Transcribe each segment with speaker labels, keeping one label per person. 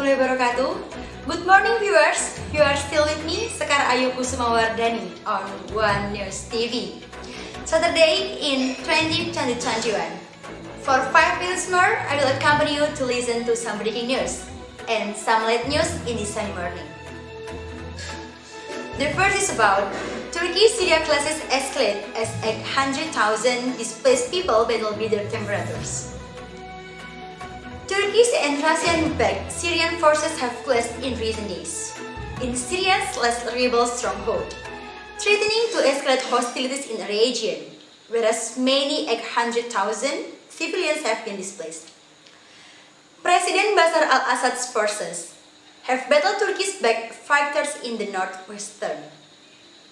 Speaker 1: warahmatullahi wabarakatuh. Good morning viewers. You are still with me, Sekar Ayu Kusumawardani on One News TV. Saturday in 2021. For 5 minutes more, I will accompany you to listen to some breaking news and some late news in this sunny morning. The first is about Turkey-Syria clashes escalate as 800,000 displaced people battle bitter temperatures. Turkish and Russian-backed Syrian forces have clashed in recent days in Syrian/rebel stronghold, threatening to escalate hostilities in the region, whereas many 800,000 civilians have been displaced. President Bashar al-Assad's forces have battled Turkish-backed fighters in the northwestern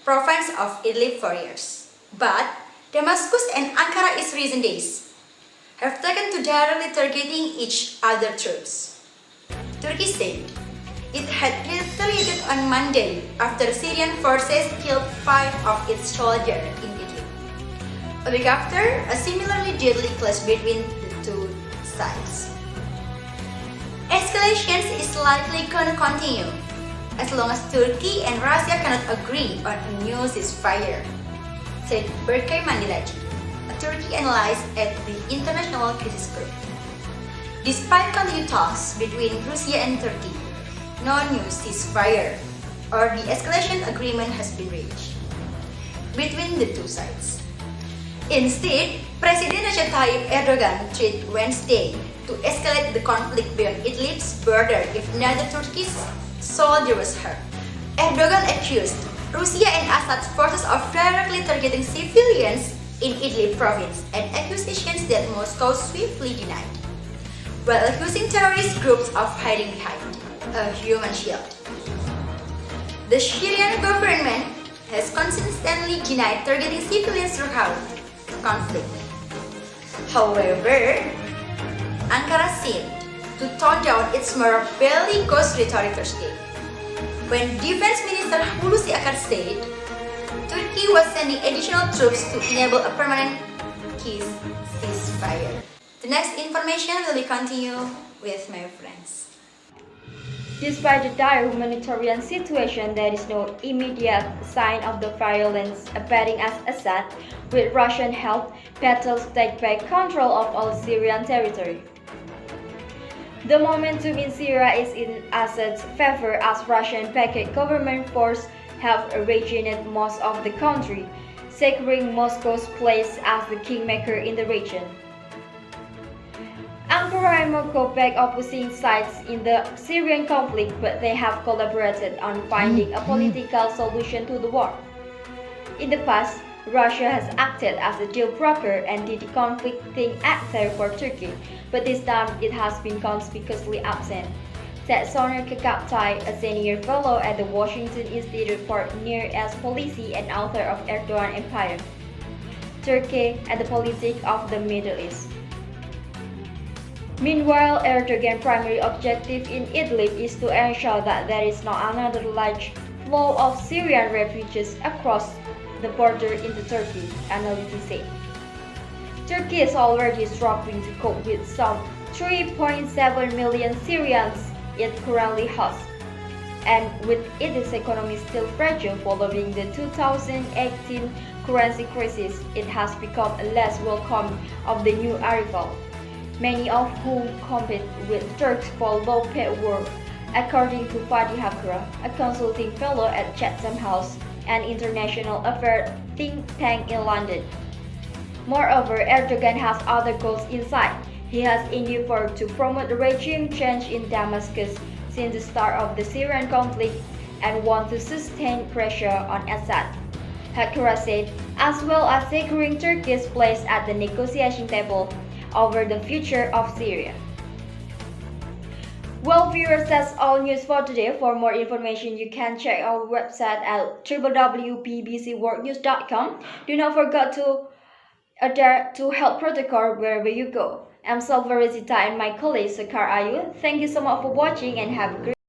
Speaker 1: province of Idlib for years, but Damascus and Ankara in recent days have taken to directly targeting each other troops. Turkey said it had retaliated on Monday after Syrian forces killed 5 of its soldiers in Idlib, a week after a similarly deadly clash between the two sides. Escalations is likely going to continue as long as Turkey and Russia cannot agree on a new ceasefire, said Berkay Mandilaci, a Turkey analyst at the International Crisis Group. Despite continued talks between Russia and Turkey, no new ceasefire or de-escalation agreement has been reached between the two sides. Instead, President Recep Tayyip Erdogan threatened Wednesday to escalate the conflict beyond Idlib's border if neither Turkish soldier was hurt. Erdogan accused Russia and Assad's forces of directly targeting civilians in Idlib province, an accusation that Moscow swiftly denied, while accusing terrorist groups of hiding behind a human shield. The Syrian government has consistently denied targeting civilians throughout the conflict. However, Ankara seemed to tone down its more bellicose rhetoric Thursday, when Defense Minister Hulusi Akar said Turkey was sending additional troops to enable a permanent ceasefire. The next information will be continued with my friends.
Speaker 2: Despite the dire humanitarian situation, there is no immediate sign of the violence abating as Assad, with Russian help, battles take back control of all Syrian territory. The momentum in Syria is in Assad's favor as Russian-backed government forces have regained most of the country, securing Moscow's place as the kingmaker in the region. Ankara and Moscow back opposing sides in the Syrian conflict, but they have collaborated on finding a political solution to the war. In the past, Russia has acted as a deal broker and the conflicting actor for Turkey, but this time it has been conspicuously absent, said Soner Kakaptay, a senior fellow at the Washington Institute for Near East Policy and author of Erdogan Empire, Turkey and the Politics of the Middle East. Meanwhile, Erdogan's primary objective in Idlib is to ensure that there is not another large flow of Syrian refugees across the border into Turkey, analysts say. Turkey is already struggling to cope with some 3.7 million Syrians it currently hosts, and with its economy still fragile following the 2018 currency crisis, it has become less welcoming of the new arrival, many of whom compete with Turks for low-paid work, according to Fatih Hakra, a consulting fellow at Chatham House, an international affairs think tank in London. Moreover, Erdogan has other goals in sight. He has endeavored to promote regime change in Damascus since the start of the Syrian conflict and wants to sustain pressure on Assad, Hakra said, as well as securing Turkey's place at the negotiation table over the future of Syria. Well viewers, that's all news for today. For more information, you can check our website at www.bbcworldnews.com. Do not forget to adhere to health protocol wherever you go. I'm Salva Resita and my colleague Sekar Ayu. Thank you so much for watching and have a great